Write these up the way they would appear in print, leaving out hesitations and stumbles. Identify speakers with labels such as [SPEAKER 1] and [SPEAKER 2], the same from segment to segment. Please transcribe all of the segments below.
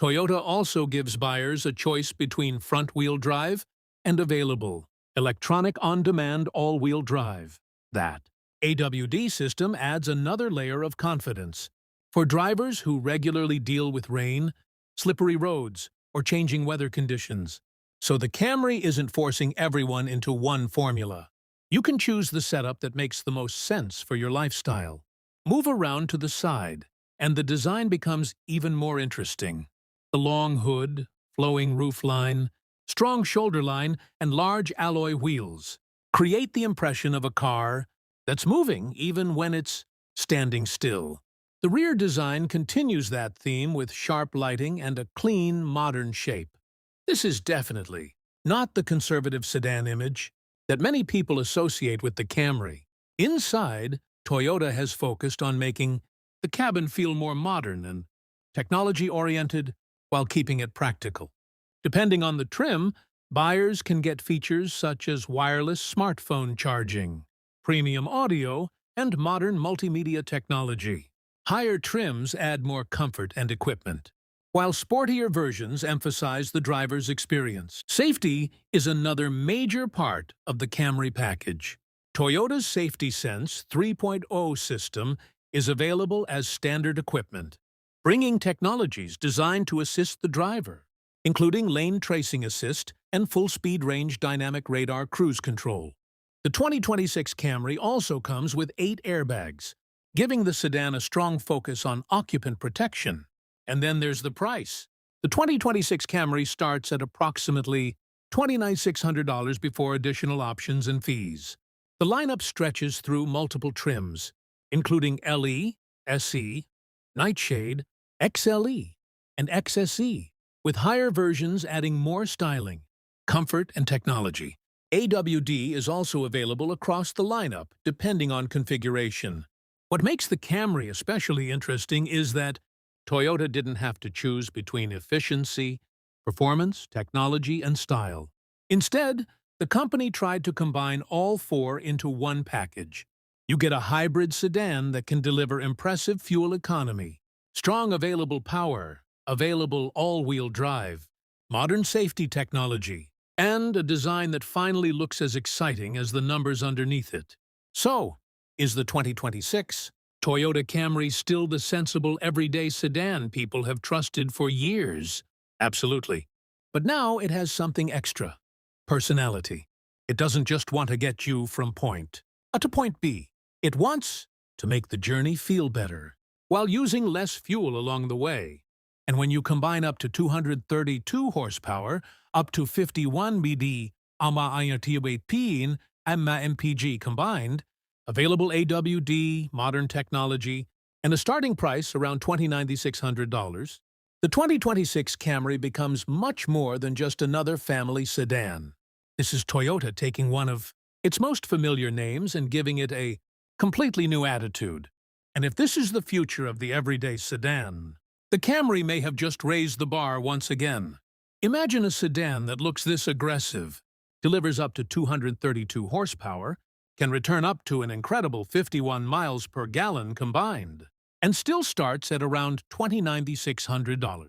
[SPEAKER 1] Toyota also gives buyers a choice between front-wheel drive and available electronic on-demand all-wheel drive. That AWD system adds another layer of confidence for drivers who regularly deal with rain, slippery roads, or changing weather conditions. So the Camry isn't forcing everyone into one formula. You can choose the setup that makes the most sense for your lifestyle. Move around to the side, and the design becomes even more interesting. The long hood, flowing roofline, strong shoulder line, and large alloy wheels create the impression of a car that's moving even when it's standing still. The rear design continues that theme with sharp lighting and a clean, modern shape. This is definitely not the conservative sedan image that many people associate with the Camry. Inside, Toyota has focused on making the cabin feel more modern and technology-oriented while keeping it practical. Depending on the trim, buyers can get features such as wireless smartphone charging, premium audio, and modern multimedia technology. Higher trims add more comfort and equipment, while sportier versions emphasize the driver's experience. Safety is another major part of the Camry package. Toyota's Safety Sense 3.0 system is available as standard equipment, bringing technologies designed to assist the driver, including lane tracing assist and full-speed range dynamic radar cruise control. The 2026 Camry also comes with 8 airbags, giving the sedan a strong focus on occupant protection. And then there's the price. The 2026 Camry starts at approximately $29,600 before additional options and fees. The lineup stretches through multiple trims, including LE, SE, Nightshade, XLE, and XSE, with higher versions adding more styling, comfort, and technology. AWD is also available across the lineup, depending on configuration. What makes the Camry especially interesting is that Toyota didn't have to choose between efficiency, performance, technology, and style. Instead, the company tried to combine all 4 into one package. You get a hybrid sedan that can deliver impressive fuel economy, strong available power, available all-wheel drive, modern safety technology, and a design that finally looks as exciting as the numbers underneath it. So, is the 2026 Toyota Camry still the sensible everyday sedan people have trusted for years? Absolutely. But now it has something extra. Personality. It doesn't just want to get you from point A to point B. It wants to make the journey feel better, while using less fuel along the way. And when you combine up to 232 horsepower, up to 51 bd, ama MPG combined, available AWD, modern technology, and a starting price around $29,600, the 2026 Camry becomes much more than just another family sedan. This is Toyota taking one of its most familiar names and giving it a completely new attitude. And if this is the future of the everyday sedan, the Camry may have just raised the bar once again. Imagine a sedan that looks this aggressive, delivers up to 232 horsepower, can return up to an incredible 51 miles per gallon combined, and still starts at around $29,600.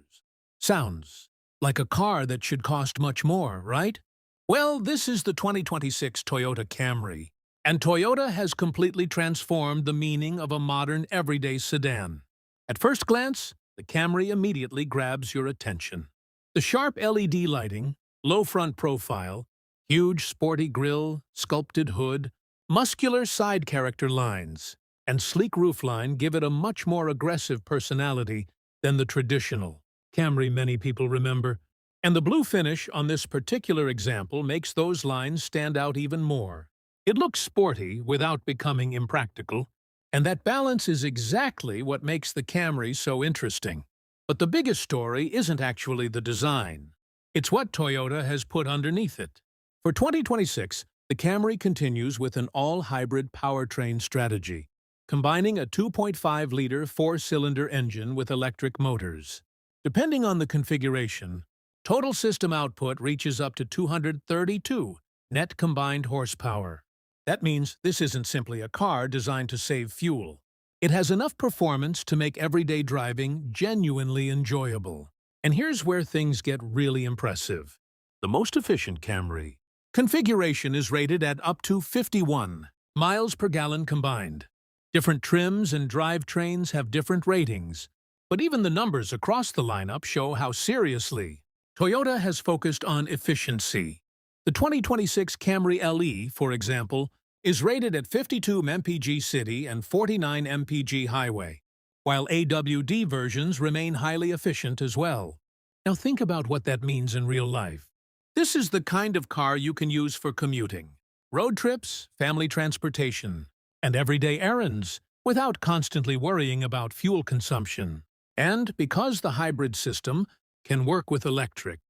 [SPEAKER 1] Sounds like a car that should cost much more, right? Well, this is the 2026 Toyota Camry, and Toyota has completely transformed the meaning of a modern everyday sedan. At first glance, the Camry immediately grabs your attention. The sharp LED lighting, low front profile, huge sporty grille, sculpted hood, muscular side character lines, and sleek roofline give it a much more aggressive personality than the traditional Camry many people remember. And the blue finish on this particular example makes those lines stand out even more. It looks sporty without becoming impractical, and that balance is exactly what makes the Camry so interesting. But the biggest story isn't actually the design. It's what Toyota has put underneath it. For 2026, the Camry continues with an all-hybrid powertrain strategy, combining a 2.5-liter 4-cylinder engine with electric motors. Depending on the configuration, total system output reaches up to 232 net combined horsepower. That means this isn't simply a car designed to save fuel. It has enough performance to make everyday driving genuinely enjoyable. And here's where things get really impressive. The most efficient Camry. Configuration is rated at up to 51 miles per gallon combined. Different trims and drivetrains have different ratings, but even the numbers across the lineup show how seriously Toyota has focused on efficiency. The 2026 Camry LE, for example, is rated at 52 MPG city and 49 MPG highway, while AWD versions remain highly efficient as well. Now think about what that means in real life. This is the kind of car you can use for commuting, road trips, family transportation, and everyday errands without constantly worrying about fuel consumption. And because the hybrid system can work with electric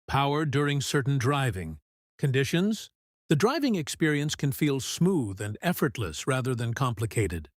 [SPEAKER 1] power during certain driving conditions, the driving experience can feel smooth and effortless rather than complicated.